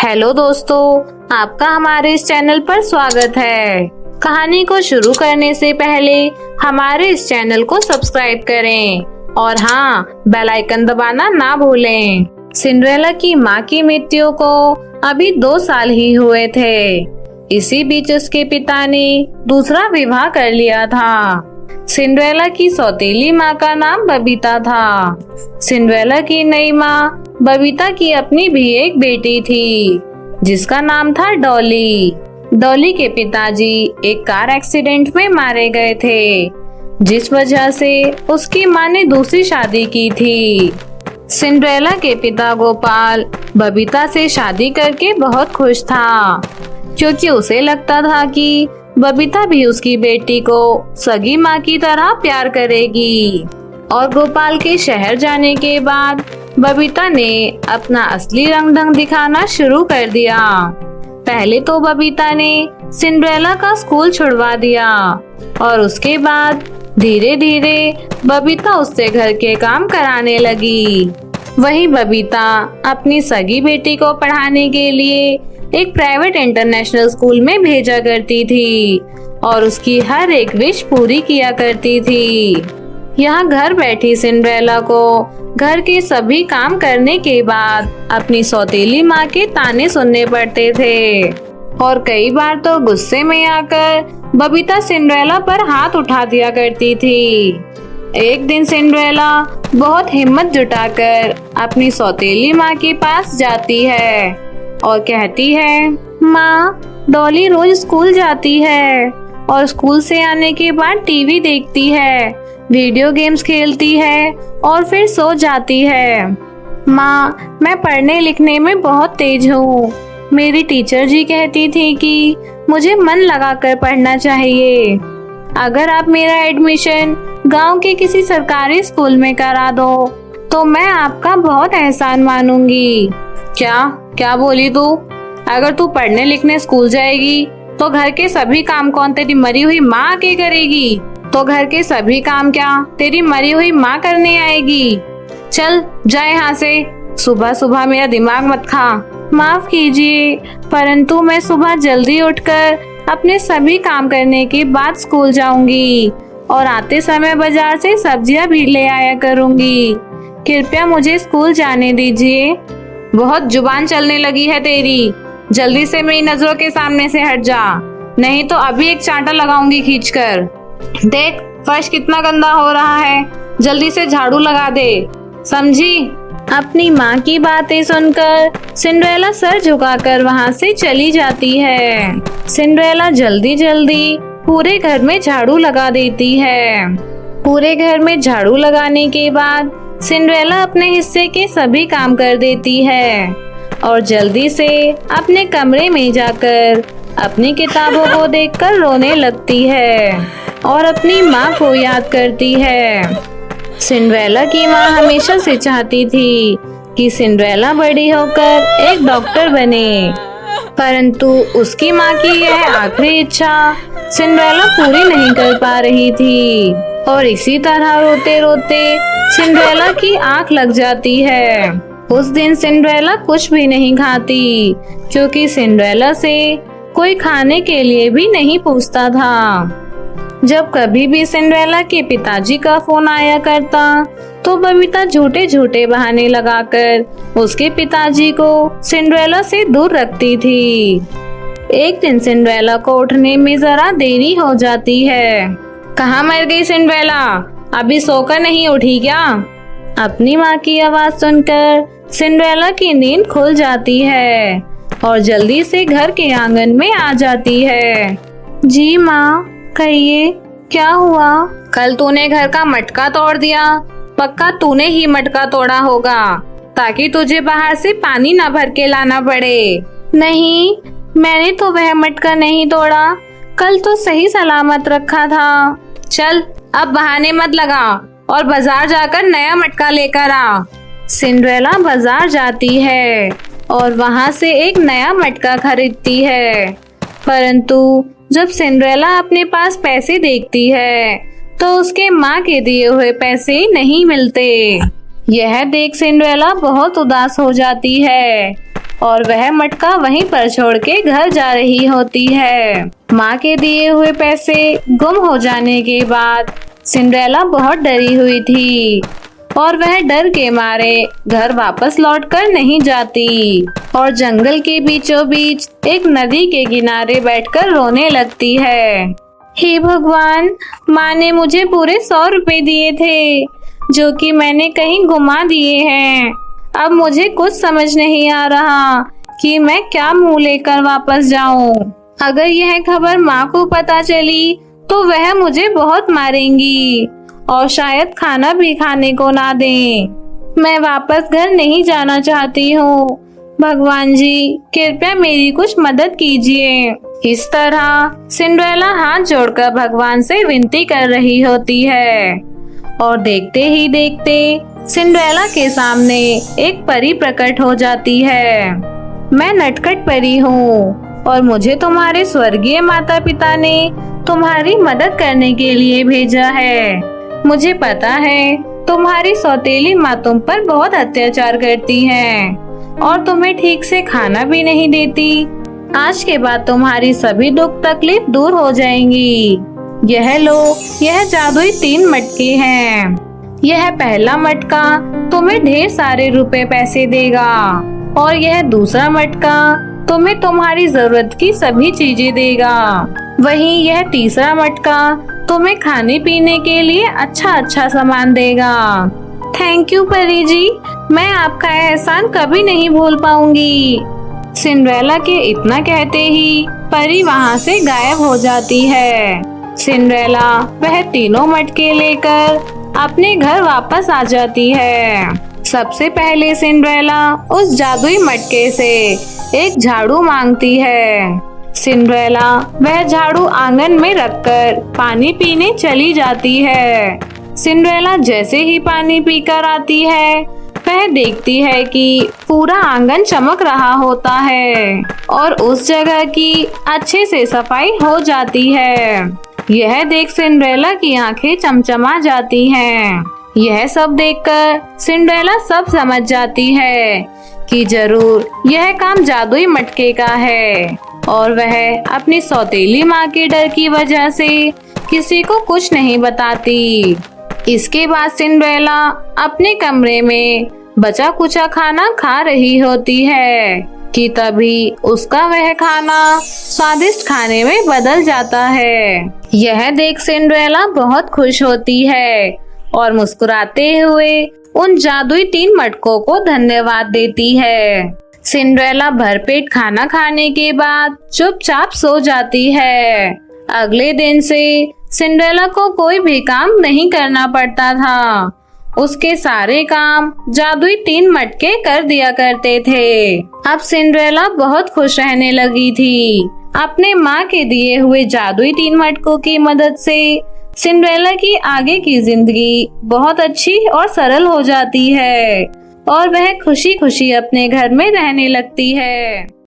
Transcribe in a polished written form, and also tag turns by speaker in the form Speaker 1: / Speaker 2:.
Speaker 1: Hello दोस्तों, आपका हमारे इस चैनल पर स्वागत है। कहानी को शुरू करने से पहले हमारे इस चैनल को सब्सक्राइब करें और हाँ, बेल आइकन दबाना ना भूलें। सिंड्रेला की माँ की मृत्यु को अभी 2 साल ही हुए थे। इसी बीच उसके पिता ने दूसरा विवाह कर लिया था। सिंड्रेला की सौतेली माँ का नाम बबीता था। सिंड्रेला की नई माँ बबीता की अपनी भी एक बेटी थी जिसका नाम था डॉली। डॉली के पिताजी एक कार एक्सीडेंट में मारे गए थे, जिस वजह से उसकी माँ ने दूसरी शादी की थी। सिंड्रेला के पिता गोपाल बबीता से शादी करके बहुत खुश था, क्योंकि उसे लगता था कि बबीता भी उसकी बेटी को सगी माँ की तरह प्यार करेगी। और गोपाल के शहर जाने के बाद बबीता ने अपना असली रंग ढंग दिखाना शुरू कर दिया। पहले तो बबीता ने सिंड्रेला का स्कूल छुड़वा दिया और उसके बाद धीरे धीरे बबीता उससे घर के काम कराने लगी। वहीं बबीता अपनी सगी बेटी को पढ़ाने के लिए एक प्राइवेट इंटरनेशनल स्कूल में भेजा करती थी और उसकी हर एक विश पूरी किया करती थी। यहाँ घर बैठी सिंड्रेला को घर के सभी काम करने के बाद अपनी सौतेली माँ के ताने सुनने पड़ते थे और कई बार तो गुस्से में आकर बबीता सिंड्रेला पर हाथ उठा दिया करती थी। एक दिन सिंड्रेला बहुत हिम्मत जुटाकर अपनी सौतेली माँ के पास जाती है और कहती है, माँ, डॉली रोज स्कूल जाती है और स्कूल से आने के बाद टीवी देखती है, वीडियो गेम्स खेलती है और फिर सो जाती है। माँ, मैं पढ़ने लिखने में बहुत तेज हूँ। मेरी टीचर जी कहती थी कि मुझे मन लगाकर पढ़ना चाहिए। अगर आप मेरा एडमिशन गांव के किसी सरकारी स्कूल में करा दो तो मैं आपका बहुत एहसान मानूंगी। क्या बोली तू? अगर तू पढ़ने लिखने स्कूल जाएगी तो घर के सभी काम कौन तेरी मरी हुई माँ आके करेगी? तो घर के सभी काम क्या तेरी मरी हुई माँ करने आएगी? चल जा यहाँ से, सुबह सुबह मेरा दिमाग मत खा। माफ कीजिए, परंतु मैं सुबह जल्दी उठकर अपने सभी काम करने के बाद स्कूल जाऊंगी और आते समय बाजार से सब्जियां भी ले आया करूंगी। कृपया मुझे स्कूल जाने दीजिए। बहुत जुबान चलने लगी है तेरी, जल्दी से मेरी नजरों के सामने से हट जा, नहीं तो अभी एक चांटा लगाऊंगी खींचकर। देख, फर्श कितना गंदा हो रहा है, जल्दी से झाड़ू लगा दे, समझी? अपनी माँ की बातें सुनकर सिंड्रेला सर झुकाकर वहाँ से चली जाती है। सिंड्रेला जल्दी जल्दी पूरे घर में झाड़ू लगा देती है। पूरे घर में झाड़ू लगाने के बाद सिंड्रेला अपने हिस्से के सभी काम कर देती है और जल्दी से अपने कमरे में जाकर अपनी किताबों को देखकर रोने लगती है और अपनी माँ को याद करती है। सिंड्रेला की माँ हमेशा से चाहती थी कि सिंड्रेला बड़ी होकर एक डॉक्टर बने, परंतु उसकी माँ की यह आखिरी इच्छा सिंड्रेला पूरी नहीं कर पा रही थी और इसी तरह रोते रोते सिंड्रेला की आंख लग जाती है। उस दिन सिंड्रेला कुछ भी नहीं खाती, क्योंकि सिंड्रेला से कोई खाने के लिए भी नहीं पूछता था। जब कभी भी सिंड्रेला के पिताजी का फोन आया करता तो बबीता झूठे झूठे बहाने लगाकर उसके पिताजी को सिंड्रेला से दूर रखती थी। एक दिन सिंड्रेला को उठने में जरा देरी हो जाती है। कहाँ मर गई सिंड्रेला? अभी सोकर नहीं उठी क्या? अपनी माँ की आवाज सुनकर सिंड्रेला की नींद खुल जाती है और जल्दी से घर के आंगन में आ जाती है। जी माँ, कहिए, क्या हुआ? कल तूने घर का मटका तोड़ दिया। पक्का तूने ही मटका तोड़ा होगा ताकि तुझे बाहर से पानी न भर के लाना पड़े। नहीं, मैंने तो वह मटका नहीं तोड़ा, कल तो सही सलामत रखा था। चल, अब बहाने मत लगा और बाजार जाकर नया मटका लेकर आ। सिंड्रेला बाजार जाती है और वहाँ से एक नया मटका खरीदती है, परंतु जब सिंड्रेला अपने पास पैसे देखती है तो उसके माँ के दिए हुए पैसे नहीं मिलते। यह देख सिंड्रेला बहुत उदास हो जाती है और वह मटका वहीं पर छोड़ के घर जा रही होती है। माँ के दिए हुए पैसे गुम हो जाने के बाद सिंड्रेला बहुत डरी हुई थी और वह डर के मारे घर वापस लौटकर नहीं जाती और जंगल के बीचों बीच एक नदी के किनारे बैठकर रोने लगती है। हे भगवान, माँ ने मुझे पूरे 100 रुपए दिए थे जो कि मैंने कहीं गुमा दिए हैं। अब मुझे कुछ समझ नहीं आ रहा कि मैं क्या मुंह लेकर वापस जाऊं। अगर यह खबर माँ को पता चली तो वह मुझे बहुत मारेंगी और शायद खाना भी खाने को ना दें। मैं वापस घर नहीं जाना चाहती हूँ। भगवान जी, कृपया मेरी कुछ मदद कीजिए। इस तरह सिंड्रेला हाथ जोड़कर भगवान से विनती कर रही होती है और देखते ही देखते सिंड्रेला के सामने एक परी प्रकट हो जाती है। मैं नटखट परी हूँ और मुझे तुम्हारे स्वर्गीय माता पिता ने तुम्हारी मदद करने के लिए भेजा है। मुझे पता है तुम्हारी सौतेली माँ तुम पर बहुत अत्याचार करती है और तुम्हें ठीक से खाना भी नहीं देती। आज के बाद तुम्हारी सभी दुख तकलीफ दूर हो जाएंगी। यह लो, यह जादुई 3 मटके हैं। यह पहला मटका तुम्हें ढेर सारे रुपए पैसे देगा और यह दूसरा मटका तुम्हें तुम्हारी जरूरत की सभी चीजें देगा। वहीं यह तीसरा मटका तुम्हें खाने पीने के लिए अच्छा सामान देगा। थैंक यू परी जी, मैं आपका एहसान कभी नहीं भूल पाऊंगी। सिंड्रेला के इतना कहते ही परी वहाँ से गायब हो जाती है। सिंड्रेला वह तीनों मटके लेकर अपने घर वापस आ जाती है। सबसे पहले सिंड्रेला उस जादुई मटके से एक झाड़ू मांगती है। सिंड्रेला वह झाड़ू आंगन में रखकर पानी पीने चली जाती है। सिंड्रेला जैसे ही पानी पीकर आती है वह देखती है कि पूरा आंगन चमक रहा होता है और उस जगह की अच्छे से सफाई हो जाती है। यह देख सिंड्रेला की आंखें चमचमा जाती हैं। यह सब देखकर सिंड्रेला सब समझ जाती है कि जरूर यह काम जादुई मटके का है और वह अपनी सौतेली माँ के डर की वजह से किसी को कुछ नहीं बताती। इसके बाद सिंड्रेला अपने कमरे में बचा कुचा खाना खा रही होती है कि तभी उसका वह खाना स्वादिष्ट खाने में बदल जाता है। यह देख सिंड्रेला बहुत खुश होती है और मुस्कुराते हुए उन जादुई 3 मटकों को धन्यवाद देती है। सिंड्रेला भरपेट खाना खाने के बाद चुपचाप सो जाती है। अगले दिन से सिंड्रेला को कोई भी काम नहीं करना पड़ता था। उसके सारे काम जादुई 3 मटके कर दिया करते थे। अब सिंड्रेला बहुत खुश रहने लगी थी। अपने माँ के दिए हुए जादुई 3 मटकों की मदद से सिंड्रेला की आगे की जिंदगी बहुत अच्छी और सरल हो जाती है और वह खुशी खुशी अपने घर में रहने लगती है।